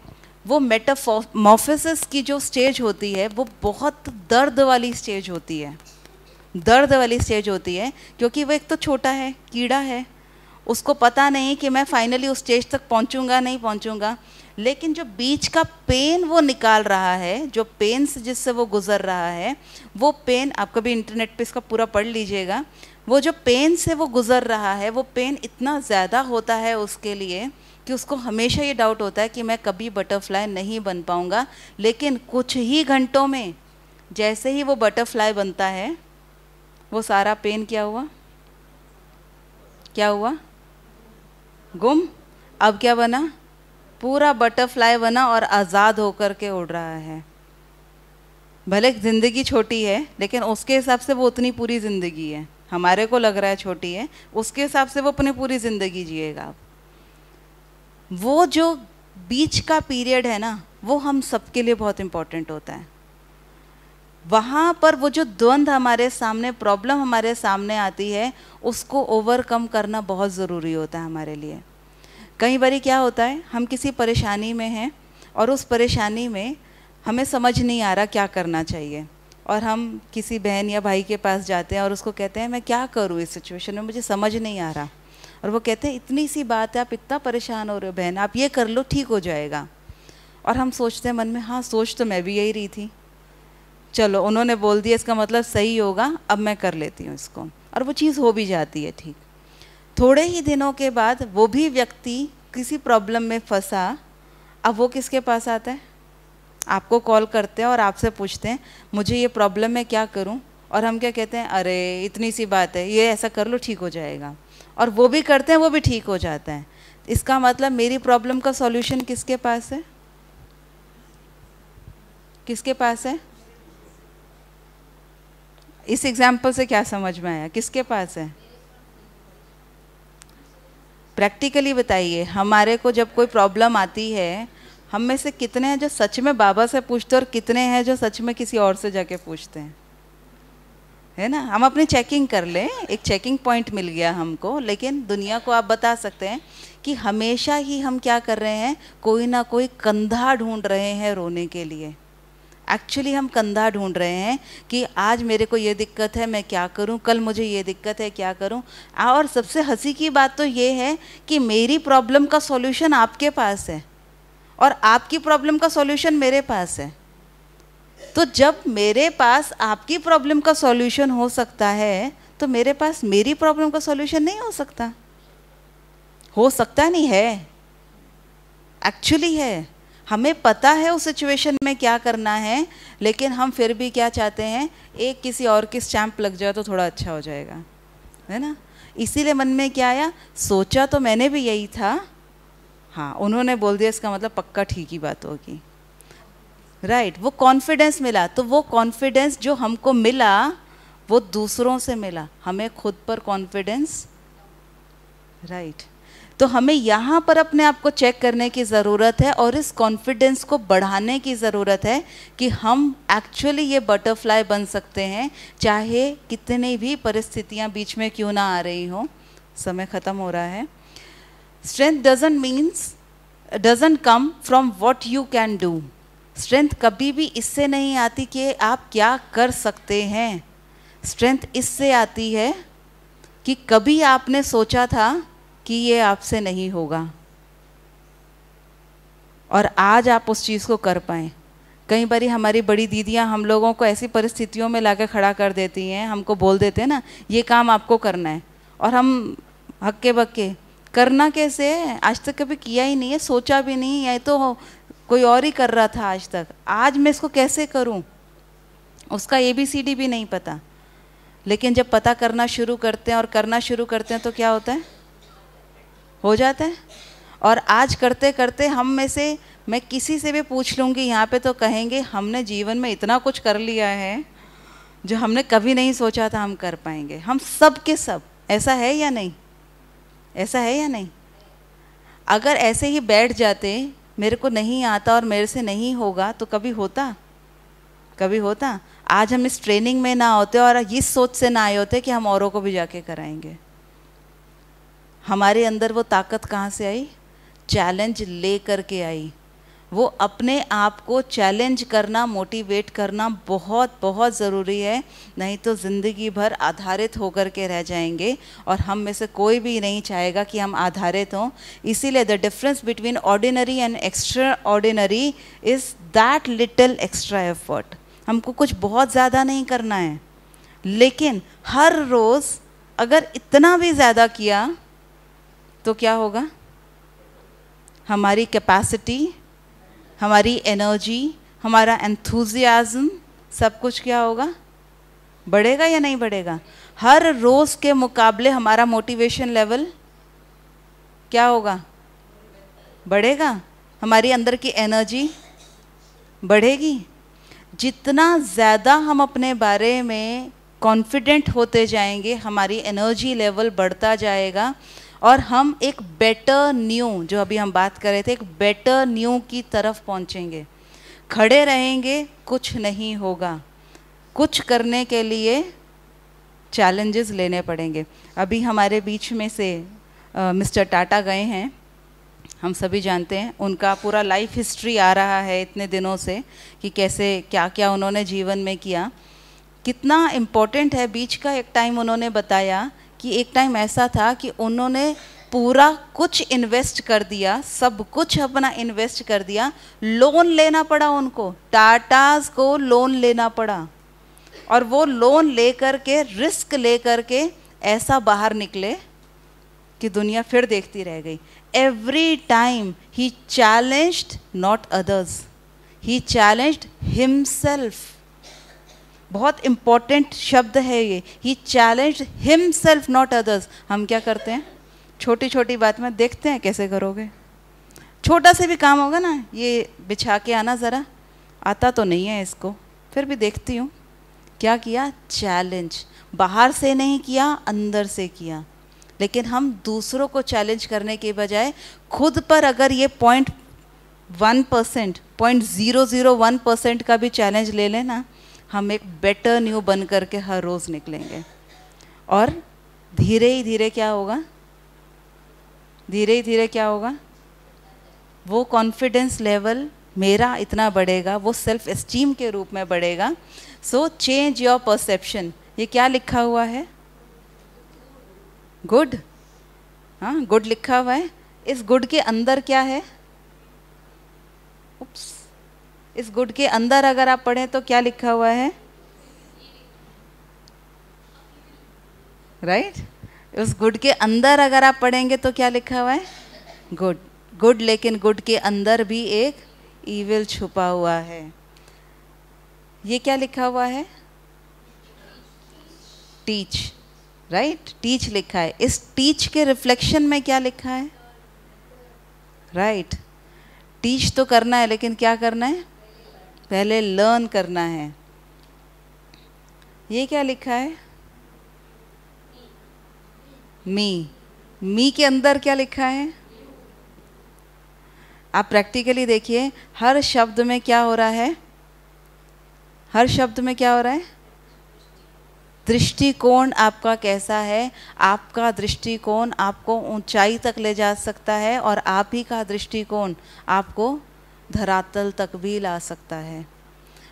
[SPEAKER 1] वो मेटामॉर्फोसिस की जो स्टेज होती है वो बहुत दर्द वाली स्टेज होती है, दर्द वाली स्टेज होती है। क्योंकि वो एक तो छोटा है, कीड़ा है, उसको पता नहीं कि मैं फाइनली उस स्टेज तक पहुंचूंगा नहीं पहुंचूंगा। लेकिन जो बीच का पेन वो निकाल रहा है, जो पेन से जिससे वो गुजर रहा है, वो पेन आप कभी इंटरनेट पे इसका पूरा पढ़ लीजिएगा, वो जो पेन से वो गुजर रहा है वो पेन इतना ज़्यादा होता है उसके लिए कि उसको हमेशा ये डाउट होता है कि मैं कभी बटरफ्लाई नहीं बन पाऊँगा। लेकिन कुछ ही घंटों में जैसे ही वो बटरफ्लाई बनता है, वो सारा पेन क्या हुआ, क्या हुआ, गुम। अब क्या बना, पूरा बटरफ्लाई बना और आज़ाद होकर के उड़ रहा है। भले ज़िंदगी छोटी है लेकिन उसके हिसाब से वो उतनी पूरी ज़िंदगी है। हमारे को लग रहा है छोटी है, उसके हिसाब से वो अपनी पूरी ज़िंदगी जिएगा। वो जो बीच का पीरियड है ना, वो हम सबके लिए बहुत इम्पोर्टेंट होता है। वहाँ पर वो जो द्वंद्व हमारे सामने, प्रॉब्लम हमारे सामने आती है, उसको ओवरकम करना बहुत ज़रूरी होता है हमारे लिए। कई बार क्या होता है, हम किसी परेशानी में हैं और उस परेशानी में हमें समझ नहीं आ रहा क्या करना चाहिए, और हम किसी बहन या भाई के पास जाते हैं और उसको कहते हैं मैं क्या करूँ इस सिचुएशन में, मुझे समझ नहीं आ रहा। और वो कहते हैं इतनी सी बात है, आप इतना परेशान हो रहे हो बहन, आप ये कर लो ठीक हो जाएगा। और हम सोचते हैं मन में, हाँ सोच तो मैं भी यही रही थी, चलो उन्होंने बोल दिया इसका मतलब सही होगा, अब मैं कर लेती हूँ इसको, और वो चीज़ हो भी जाती है ठीक। थोड़े ही दिनों के बाद वो भी व्यक्ति किसी प्रॉब्लम में फंसा, अब वो किसके पास आता है, आपको कॉल करते हैं और आपसे पूछते हैं मुझे ये प्रॉब्लम है क्या करूं, और हम क्या कहते हैं, अरे इतनी सी बात है, ये ऐसा कर लो ठीक हो जाएगा, और वो भी करते हैं, वो भी ठीक हो जाता है। इसका मतलब मेरी प्रॉब्लम का सॉल्यूशन किसके पास है, किसके पास है? इस एग्जाम्पल से क्या समझ में आया, किसके पास है? प्रैक्टिकली बताइए, हमारे को जब कोई प्रॉब्लम आती है, हम में से कितने हैं जो सच में बाबा से पूछते हैं और कितने हैं जो सच में किसी और से जाके पूछते हैं, है ना? हम अपनी चेकिंग कर लें, एक चेकिंग पॉइंट मिल गया हमको। लेकिन दुनिया को आप बता सकते हैं कि हमेशा ही हम क्या कर रहे हैं, कोई ना कोई कंधा ढूंढ रहे हैं रोने के लिए। एक्चुअली हम कंधा ढूंढ रहे हैं कि आज मेरे को ये दिक्कत है मैं क्या करूं, कल मुझे ये दिक्कत है क्या करूं। और सबसे हंसी की बात तो ये है कि मेरी प्रॉब्लम का सॉल्यूशन आपके पास है और आपकी प्रॉब्लम का सॉल्यूशन मेरे पास है। तो जब मेरे पास आपकी प्रॉब्लम का सॉल्यूशन हो सकता है, तो मेरे पास मेरी प्रॉब्लम का सॉल्यूशन नहीं हो सकता? हो सकता नहीं है, एक्चुअली है। हमें पता है उस सिचुएशन में क्या करना है, लेकिन हम फिर भी क्या चाहते हैं, एक किसी और की स्टैंप लग जाए तो थोड़ा अच्छा हो जाएगा, है ना? इसीलिए मन में क्या आया, सोचा तो मैंने भी यही था, हाँ उन्होंने बोल दिया इसका मतलब पक्का ठीक ही बात होगी, राइट। वो कॉन्फिडेंस मिला, तो वो कॉन्फिडेंस जो हमको मिला वो दूसरों से मिला, हमें खुद पर कॉन्फिडेंस, राइट। तो हमें यहाँ पर अपने आप को चेक करने की ज़रूरत है और इस कॉन्फिडेंस को बढ़ाने की ज़रूरत है कि हम एक्चुअली ये बटरफ्लाई बन सकते हैं, चाहे कितनी भी परिस्थितियाँ बीच में क्यों ना आ रही हो। समय ख़त्म हो रहा है। Strength doesn't come from what you can do. Strength कभी भी इससे नहीं आती कि आप क्या कर सकते हैं। स्ट्रेंथ इससे आती है कि कभी आपने सोचा था कि ये आपसे नहीं होगा और आज आप उस चीज़ को कर पाएँ। कई बार हमारी बड़ी दीदियाँ हम लोगों को ऐसी परिस्थितियों में लाकर खड़ा कर देती हैं, हमको बोल देते हैं ना ये काम आपको करना है, और हम हक्के बक्के, करना कैसे है, आज तक कभी किया ही नहीं है, सोचा भी नहीं है, तो कोई और ही कर रहा था आज तक, आज मैं इसको कैसे करूं, उसका ABCD भी नहीं पता। लेकिन जब पता करना शुरू करते हैं और करना शुरू करते हैं तो क्या होता है, हो जाता है। और आज करते करते हम में से, मैं किसी से भी पूछ लूँगी यहाँ पे तो कहेंगे हमने जीवन में इतना कुछ कर लिया है जो हमने कभी नहीं सोचा था हम कर पाएंगे। हम सब के सब, ऐसा है या नहीं, ऐसा है या नहीं? अगर ऐसे ही बैठ जाते, मेरे को नहीं आता और मेरे से नहीं होगा, तो कभी होता, कभी होता? आज हम इस ट्रेनिंग में ना होते और इस सोच से ना आए होते कि हम औरों को भी जाके कराएंगे। हमारे अंदर वो ताकत कहाँ से आई? चैलेंज ले करके आई। वो अपने आप को चैलेंज करना, मोटिवेट करना बहुत बहुत ज़रूरी है, नहीं तो ज़िंदगी भर आधारित होकर के रह जाएंगे और हम में से कोई भी नहीं चाहेगा कि हम आधारित हों। इसीलिए the difference between ordinary and extra ordinary is that little extra effort. हमको कुछ बहुत ज़्यादा नहीं करना है, लेकिन हर रोज़ अगर इतना भी ज़्यादा किया तो क्या होगा? हमारी कैपेसिटी, हमारी एनर्जी, हमारा एंथुजियाज्म, सब कुछ क्या होगा? बढ़ेगा या नहीं बढ़ेगा? हर रोज़ के मुकाबले हमारा मोटिवेशन लेवल क्या होगा? बढ़ेगा। हमारी अंदर की एनर्जी बढ़ेगी। जितना ज़्यादा हम अपने बारे में कॉन्फिडेंट होते जाएंगे, हमारी एनर्जी लेवल बढ़ता जाएगा और हम एक बेटर न्यू, जो अभी हम बात कर रहे थे, एक बेटर न्यू की तरफ पहुंचेंगे। खड़े रहेंगे कुछ नहीं होगा, कुछ करने के लिए चैलेंजेस लेने पड़ेंगे। अभी हमारे बीच में से मिस्टर टाटा गए हैं, हम सभी जानते हैं। उनका पूरा लाइफ हिस्ट्री आ रहा है इतने दिनों से कि कैसे क्या क्या उन्होंने जीवन में किया, कितना इम्पोर्टेंट है। बीच का एक टाइम उन्होंने बताया कि एक टाइम ऐसा था कि उन्होंने पूरा कुछ इन्वेस्ट कर दिया, सब कुछ अपना इन्वेस्ट कर दिया, लोन लेना पड़ा उनको, टाटास को लोन लेना पड़ा, और वो लोन लेकर के, रिस्क लेकर के ऐसा बाहर निकले कि दुनिया फिर देखती रह गई। Every time he challenged not others, he challenged himself. बहुत इम्पॉर्टेंट शब्द है ये, ही चैलेंज्ड हिमसेल्फ नॉट अदर्स। हम क्या करते हैं? छोटी छोटी बात में देखते हैं कैसे करोगे, छोटा से भी काम होगा ना, ये बिछा के आना ज़रा, आता तो नहीं है इसको, फिर भी देखती हूँ। क्या किया? चैलेंज। बाहर से नहीं किया, अंदर से किया। लेकिन हम दूसरों को चैलेंज करने के बजाय खुद पर अगर ये 0.1%, 0.001% का भी चैलेंज ले लेना, हम एक बेटर न्यू बन करके हर रोज़ निकलेंगे। और धीरे ही धीरे क्या होगा? धीरे ही धीरे क्या होगा? वो कॉन्फिडेंस लेवल मेरा इतना बढ़ेगा, वो सेल्फ एस्टीम के रूप में बढ़ेगा। So change your perception. ये क्या लिखा हुआ है? गुड। हाँ, गुड लिखा हुआ है। इस गुड के अंदर क्या है? उप्स, इस गुड के अंदर अगर आप पढ़ें तो क्या लिखा हुआ है? राइट? उस गुड के अंदर अगर आप पढ़ेंगे तो क्या लिखा हुआ है? गुड। गुड, लेकिन गुड के अंदर भी एक ईविल छुपा हुआ है। ये क्या लिखा हुआ है? टीच। राइट? टीच लिखा है। इस टीच के रिफ्लेक्शन में क्या लिखा है? राइट। टीच तो करना है, लेकिन क्या करना है? पहले लर्न करना है। ये क्या लिखा है? मी। मी के अंदर क्या लिखा है? आप प्रैक्टिकली देखिए, हर शब्द में क्या हो रहा है? हर शब्द में क्या हो रहा है? दृष्टिकोण आपका कैसा है? आपका दृष्टिकोण आपको ऊंचाई तक ले जा सकता है, और आप ही का दृष्टिकोण आपको धरातल तक भी ला सकता है।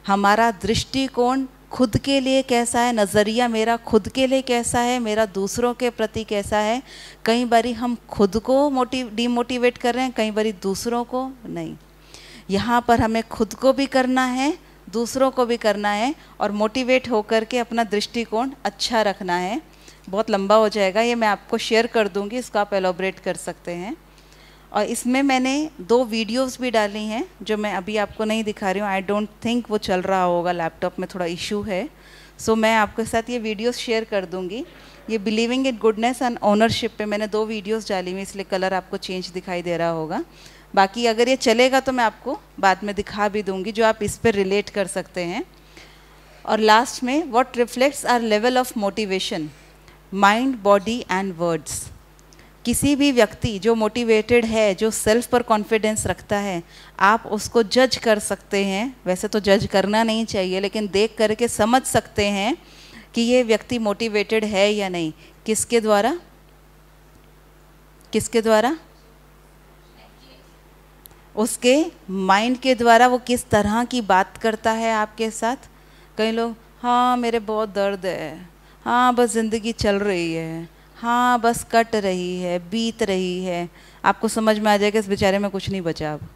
[SPEAKER 1] हमारा दृष्टिकोण खुद के लिए कैसा है, नज़रिया मेरा खुद के लिए कैसा है, मेरा दूसरों के प्रति कैसा है। कई बारी हम खुद को डिमोटिवेट कर रहे हैं, कई बारी दूसरों को नहीं। यहाँ पर हमें खुद को भी करना है, दूसरों को भी करना है, और मोटिवेट होकर के अपना दृष्टिकोण अच्छा रखना है। बहुत लंबा हो जाएगा, ये मैं आपको शेयर कर दूँगी, इसको आप एलोब्रेट कर सकते हैं। और इसमें मैंने 2 वीडियोस भी डाली हैं जो मैं अभी आपको नहीं दिखा रही हूँ। आई डोंट थिंक वो चल रहा होगा, लैपटॉप में थोड़ा इशू है। सो मैं आपके साथ ये वीडियोस शेयर कर दूँगी। ये believing in goodness and ownership पे मैंने 2 वीडियोस डाली हुई, इसलिए कलर आपको चेंज दिखाई दे रहा होगा। बाकी अगर ये चलेगा तो मैं आपको बाद में दिखा भी दूँगी, जो आप इस पर रिलेट कर सकते हैं। और लास्ट में, what reflects our level of motivation, mind, body and words. किसी भी व्यक्ति जो मोटिवेटेड है, जो सेल्फ पर कॉन्फिडेंस रखता है, आप उसको जज कर सकते हैं। वैसे तो जज करना नहीं चाहिए, लेकिन देख करके समझ सकते हैं कि ये व्यक्ति मोटिवेटेड है या नहीं। किसके द्वारा? किसके द्वारा? उसके माइंड के द्वारा वो किस तरह की बात करता है आपके साथ। कई लोग, हाँ मेरे बहुत दर्द है, हाँ बस ज़िंदगी चल रही है, हाँ बस कट रही है, बीत रही है। आपको समझ में आ जाएगा इस बेचारे में कुछ नहीं बचा अब,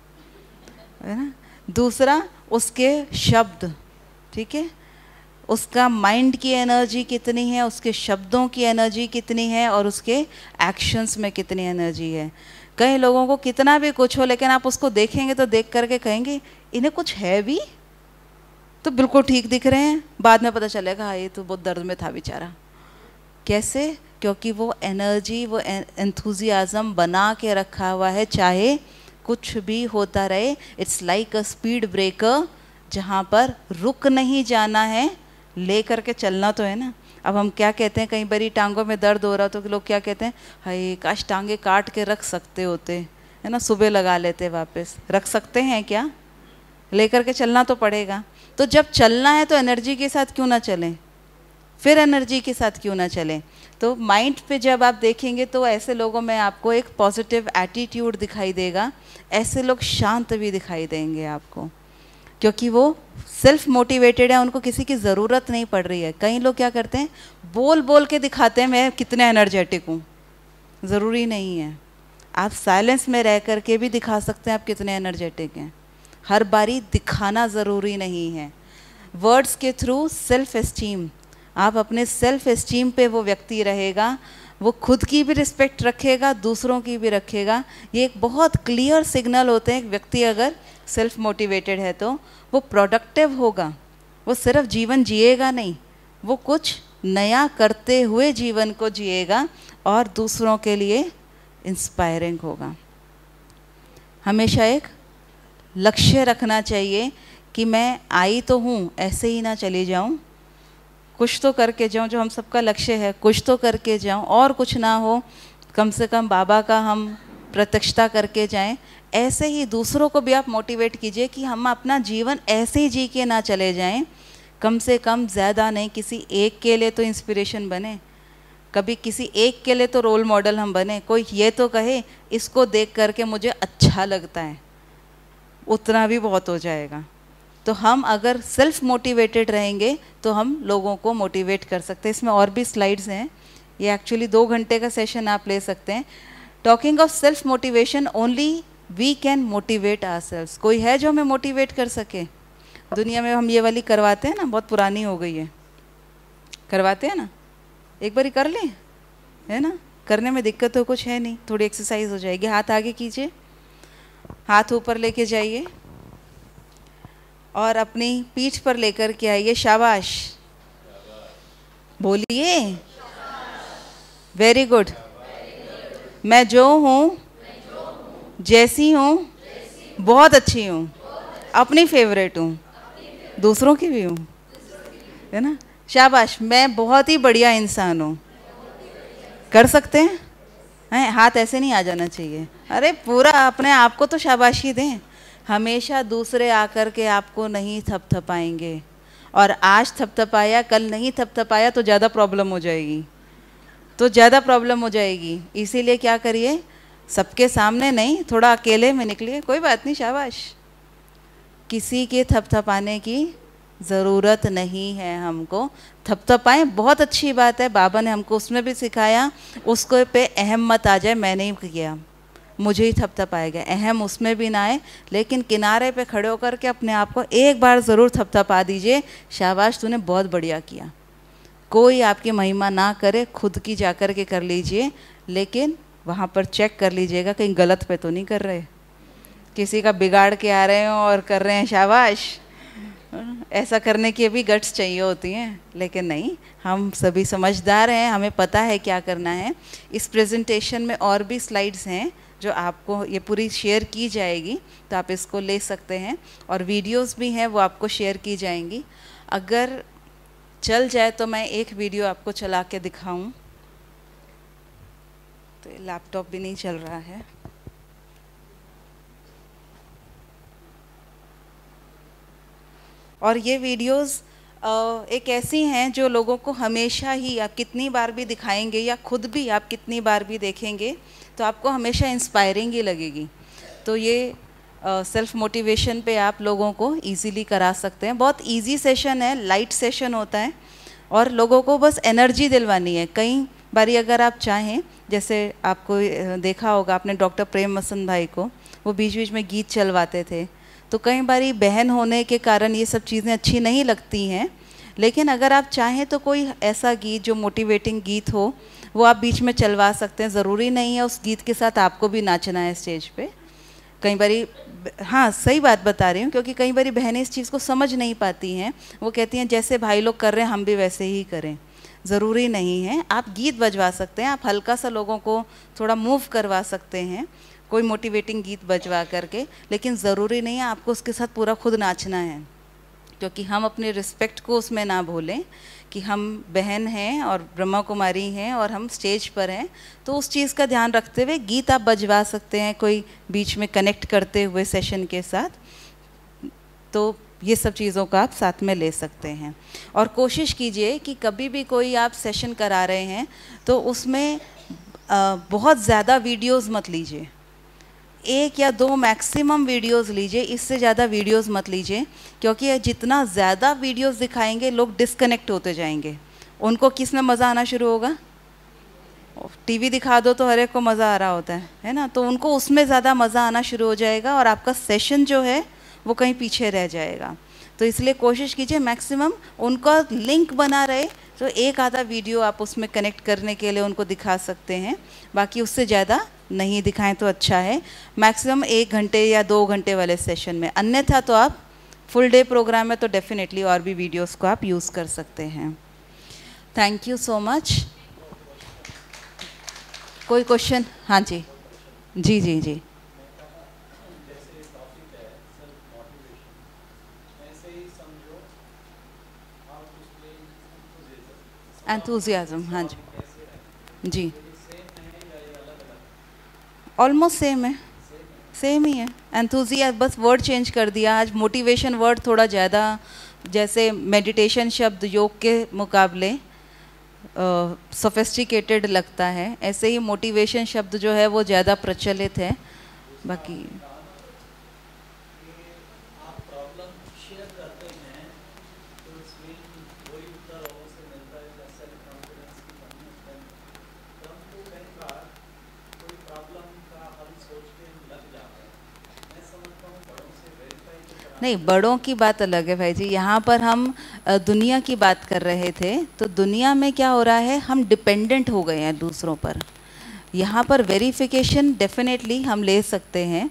[SPEAKER 1] है ना। दूसरा, उसके शब्द, ठीक है, उसका माइंड की एनर्जी कितनी है, उसके शब्दों की एनर्जी कितनी है, और उसके एक्शंस में कितनी एनर्जी है। कई लोगों को कितना भी कुछ हो, लेकिन आप उसको देखेंगे तो देख करके कहेंगे इन्हें कुछ है भी, तो बिल्कुल ठीक दिख रहे हैं, बाद में पता चलेगा हाँ ये तो बहुत दर्द में था बेचारा। कैसे? क्योंकि वो एनर्जी, वो एंथुजियाज़म बना के रखा हुआ है, चाहे कुछ भी होता रहे। It's like a speed breaker, जहाँ पर रुक नहीं जाना है, ले करके चलना तो है ना। अब हम क्या कहते हैं, कई बारी टांगों में दर्द हो रहा तो लोग क्या कहते हैं, हाय काश टांगे काट के रख सकते होते, है ना, सुबह लगा लेते वापस। रख सकते हैं क्या? लेकर के चलना तो पड़ेगा। तो जब चलना है तो एनर्जी के साथ क्यों ना चलें, फिर एनर्जी के साथ क्यों ना चलें। तो माइंड पे जब आप देखेंगे तो ऐसे लोगों में आपको एक पॉजिटिव एटीट्यूड दिखाई देगा, ऐसे लोग शांत भी दिखाई देंगे आपको, क्योंकि वो सेल्फ मोटिवेटेड है, उनको किसी की ज़रूरत नहीं पड़ रही है। कई लोग क्या करते हैं, बोल बोल के दिखाते हैं मैं कितने एनर्जेटिक हूँ। ज़रूरी नहीं है, आप साइलेंस में रह कर के भी दिखा सकते हैं आप कितने एनर्जेटिक हैं। हर बारी दिखाना ज़रूरी नहीं है। वर्ड्स के थ्रू सेल्फ एस्टीम, आप अपने सेल्फ एस्टीम पे वो व्यक्ति रहेगा, वो खुद की भी रिस्पेक्ट रखेगा, दूसरों की भी रखेगा। ये एक बहुत क्लियर सिग्नल होते हैं। एक व्यक्ति अगर सेल्फ मोटिवेटेड है तो वो प्रोडक्टिव होगा, वो सिर्फ जीवन जिएगा नहीं, वो कुछ नया करते हुए जीवन को जिएगा और दूसरों के लिए इंस्पायरिंग होगा। हमेशा एक लक्ष्य रखना चाहिए कि मैं आई तो हूँ, ऐसे ही ना चली जाऊँ, कुछ तो करके जाऊँ। जो हम सबका लक्ष्य है, कुछ तो करके जाऊँ, और कुछ ना हो कम से कम बाबा का हम प्रत्यक्षता करके जाएं। ऐसे ही दूसरों को भी आप मोटिवेट कीजिए कि हम अपना जीवन ऐसे ही जी के ना चले जाएं। कम से कम, ज़्यादा नहीं, किसी एक के लिए तो इंस्पिरेशन बने, कभी किसी एक के लिए तो रोल मॉडल हम बने। कोई ये तो कहे इसको देख करके मुझे अच्छा लगता है, उतना भी बहुत हो जाएगा। तो हम अगर सेल्फ मोटिवेटेड रहेंगे तो हम लोगों को मोटिवेट कर सकते हैं। इसमें और भी स्लाइड्स हैं, ये एक्चुअली 2 घंटे का सेशन आप ले सकते हैं। Talking of self motivation, only we can motivate ourselves. कोई है जो हमें मोटिवेट कर सके? दुनिया में हम ये वाली करवाते हैं ना, बहुत पुरानी हो गई है, करवाते हैं ना, एक बारी कर लें, है ना, करने में दिक्कत तो कुछ है नहीं, थोड़ी एक्सरसाइज हो जाएगी। हाथ आगे कीजिए, हाथ ऊपर लेके जाइए और अपनी पीठ पर लेकर के आइए। शाबाश, बोलिए, वेरी गुड। मैं जो हूँ, जैसी हूँ, बहुत अच्छी हूँ, अपनी फेवरेट हूँ, दूसरों की भी हूँ, है ना। शाबाश, मैं बहुत ही बढ़िया इंसान हूँ। कर सकते हैं? हाथ ऐसे नहीं आ जाना चाहिए। अरे पूरा अपने आप को तो शाबाशी दें। हमेशा दूसरे आकर के आपको नहीं थपथपाएंगे, और आज थपथपाया कल नहीं थपथपाया तो ज़्यादा प्रॉब्लम हो जाएगी, तो ज़्यादा प्रॉब्लम हो जाएगी। इसीलिए क्या करिए, सबके सामने नहीं, थोड़ा अकेले में निकलिए, कोई बात नहीं, शाबाश। किसी के थपथपाने की ज़रूरत नहीं है हमको। थपथपाएं, बहुत अच्छी बात है, बाबा ने हमको उसमें भी सिखाया। उसको पे अहम मत आ जाए, मैंने ही किया, मुझे ही थपथपाएगा, अहम उसमें भी ना आए। लेकिन किनारे पे खड़े होकर के अपने आप को एक बार ज़रूर थपथपा दीजिए, शाबाश तूने बहुत बढ़िया किया। कोई आपकी महिमा ना करे, खुद की जा कर के कर लीजिए, लेकिन वहाँ पर चेक कर लीजिएगा कहीं गलत पे तो नहीं कर रहे, किसी का बिगाड़ के आ रहे हो और कर रहे हैं। शाबाश, ऐसा करने की भी गट्स चाहिए होती हैं, लेकिन नहीं, हम सभी समझदार हैं, हमें पता है क्या करना है। इस प्रेजेंटेशन में और भी स्लाइड्स हैं जो आपको ये पूरी शेयर की जाएगी, तो आप इसको ले सकते हैं, और वीडियोस भी हैं वो आपको शेयर की जाएंगी। अगर चल जाए तो मैं एक वीडियो आपको चला के दिखाऊं, तो लैपटॉप भी नहीं चल रहा है। और ये वीडियोस एक ऐसी हैं जो लोगों को हमेशा ही, आप कितनी बार भी दिखाएंगे या खुद भी आप कितनी बार भी देखेंगे तो आपको हमेशा इंस्पायरिंग ही लगेगी। तो ये सेल्फ मोटिवेशन पे आप लोगों को इजीली करा सकते हैं। बहुत इजी सेशन है, लाइट सेशन होता है और लोगों को बस एनर्जी दिलवानी है। कई बारी अगर आप चाहें, जैसे आपको देखा होगा आपने डॉक्टर प्रेम मसन भाई को, वो बीच बीच में गीत चलवाते थे, तो कई बारी बहन होने के कारण ये सब चीज़ें अच्छी नहीं लगती हैं, लेकिन अगर आप चाहें तो कोई ऐसा गीत जो मोटिवेटिंग गीत हो वो आप बीच में चलवा सकते हैं। ज़रूरी नहीं है उस गीत के साथ आपको भी नाचना है स्टेज पे। कई बारी, हाँ सही बात बता रही हूँ, क्योंकि कई बारी बहनें इस चीज़ को समझ नहीं पाती हैं। वो कहती हैं जैसे भाई लोग कर रहे हैं हम भी वैसे ही करें। ज़रूरी नहीं है, आप गीत बजवा सकते हैं, आप हल्का सा लोगों को थोड़ा मूव करवा सकते हैं कोई मोटिवेटिंग गीत बजवा करके, लेकिन ज़रूरी नहीं है आपको उसके साथ पूरा खुद नाचना है, क्योंकि हम अपने रिस्पेक्ट को उसमें ना भूलें कि हम बहन हैं और ब्रह्मा कुमारी हैं और हम स्टेज पर हैं। तो उस चीज़ का ध्यान रखते हुए गीत आप बजवा सकते हैं कोई बीच में कनेक्ट करते हुए सेशन के साथ। तो ये सब चीज़ों का आप साथ में ले सकते हैं। और कोशिश कीजिए कि कभी भी कोई आप सेशन करा रहे हैं तो उसमें बहुत ज़्यादा वीडियोस मत लीजिए, 1 या 2 मैक्सिमम वीडियोस लीजिए, इससे ज़्यादा वीडियोस मत लीजिए, क्योंकि जितना ज़्यादा वीडियोस दिखाएंगे लोग डिस्कनेक्ट होते जाएंगे। उनको किस में मज़ा आना शुरू होगा? टीवी दिखा दो तो हर एक को मज़ा आ रहा होता है ना, तो उनको उसमें ज़्यादा मज़ा आना शुरू हो जाएगा और आपका सेशन जो है वो कहीं पीछे रह जाएगा। तो इसलिए कोशिश कीजिए मैक्सिमम उनका लिंक बना रहे, तो 1 आधा वीडियो आप उसमें कनेक्ट करने के लिए उनको दिखा सकते हैं, बाकी उससे ज़्यादा नहीं दिखाएं तो अच्छा है। मैक्सिमम 1 घंटे या 2 घंटे वाले सेशन में, अन्यथा तो आप फुल डे प्रोग्राम में तो डेफिनेटली और भी वीडियोस को आप यूज़ कर सकते हैं। Thank you so much. कोई क्वेश्चन? हाँ जी जी जी जी। एंथुजियाज्म, हाँ जी जी, ऑलमोस्ट सेम है, सेम ही है। एंथुजियाज्म बस वर्ड चेंज कर दिया, आज मोटिवेशन वर्ड थोड़ा ज़्यादा, जैसे मेडिटेशन शब्द योग के मुकाबले सोफिस्टिकेटेड लगता है, ऐसे ही मोटिवेशन शब्द जो है वो ज़्यादा प्रचलित है। बाकी नहीं, बड़ों की बात अलग है भाई जी। यहाँ पर हम दुनिया की बात कर रहे थे, तो दुनिया में क्या हो रहा है, हम डिपेंडेंट हो गए हैं दूसरों पर। यहाँ पर वेरिफिकेशन डेफिनेटली हम ले सकते हैं।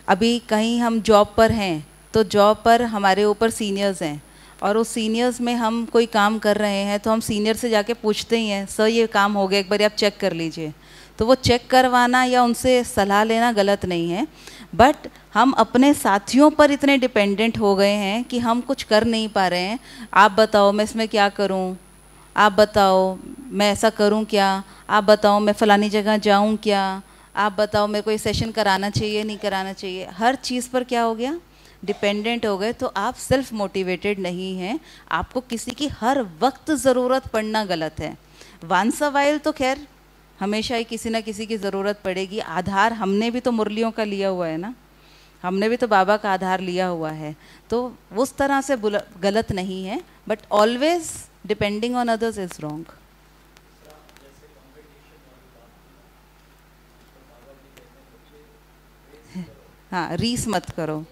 [SPEAKER 1] अभी कहीं हम जॉब पर हैं तो जॉब पर हमारे ऊपर सीनियर्स हैं और उस सीनियर्स में हम कोई काम कर रहे हैं तो हम सीनियर से जाके पूछते ही हैं, सर ये काम हो गया, एक बार आप चेक कर लीजिए। तो वो चेक करवाना या उनसे सलाह लेना गलत नहीं है, बट हम अपने साथियों पर इतने डिपेंडेंट हो गए हैं कि हम कुछ कर नहीं पा रहे हैं। आप बताओ मैं इसमें क्या करूं, आप बताओ मैं ऐसा करूं क्या, आप बताओ मैं फ़लानी जगह जाऊं क्या, आप बताओ मेरे को ये सेशन कराना चाहिए नहीं कराना चाहिए। हर चीज़ पर क्या हो गया, डिपेंडेंट हो गए। तो आप सेल्फ मोटिवेटेड नहीं हैं, आपको किसी की हर वक्त ज़रूरत पड़ना गलत है। वंस अ वाइल तो खैर हमेशा ही किसी ना किसी की ज़रूरत पड़ेगी। आधार हमने भी तो मुरलियों का लिया हुआ है ना, हमने भी तो बाबा का आधार लिया हुआ है, तो उस तरह से गलत नहीं है, but always depending on others is wrong. हाँ, रीस मत करो।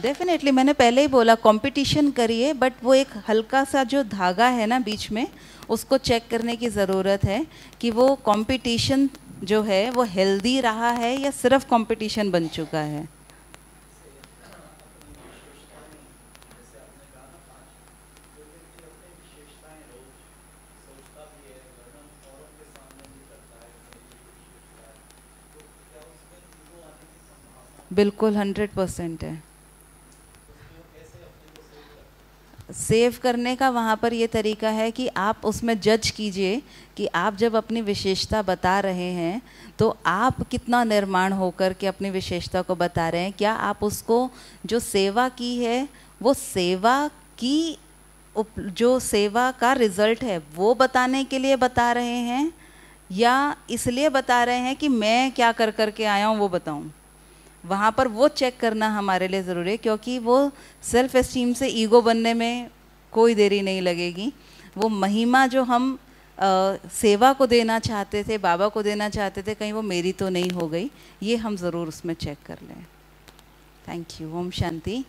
[SPEAKER 1] डेफिनेटली मैंने पहले ही बोला कंपटीशन करिए, बट वो एक हल्का सा जो धागा है ना बीच में, उसको चेक करने की ज़रूरत है कि वो कंपटीशन जो है वो हेल्दी रहा है या सिर्फ कंपटीशन बन चुका है। बिल्कुल 100% है। सेव करने का वहाँ पर ये तरीका है कि आप उसमें जज कीजिए कि आप जब अपनी विशेषता बता रहे हैं तो आप कितना निर्माण होकर के अपनी विशेषता को बता रहे हैं। क्या आप उसको जो सेवा की है वो सेवा की जो सेवा का रिजल्ट है वो बताने के लिए बता रहे हैं, या इसलिए बता रहे हैं कि मैं क्या कर कर के आया हूँ वो बताऊँ। वहाँ पर वो चेक करना हमारे लिए ज़रूरी है, क्योंकि वो सेल्फ एस्टीम से ईगो बनने में कोई देरी नहीं लगेगी। वो महिमा जो हम सेवा को देना चाहते थे, बाबा को देना चाहते थे, कहीं वो मेरी तो नहीं हो गई, ये हम ज़रूर उसमें चेक कर लें। Thank you. ओम शांति।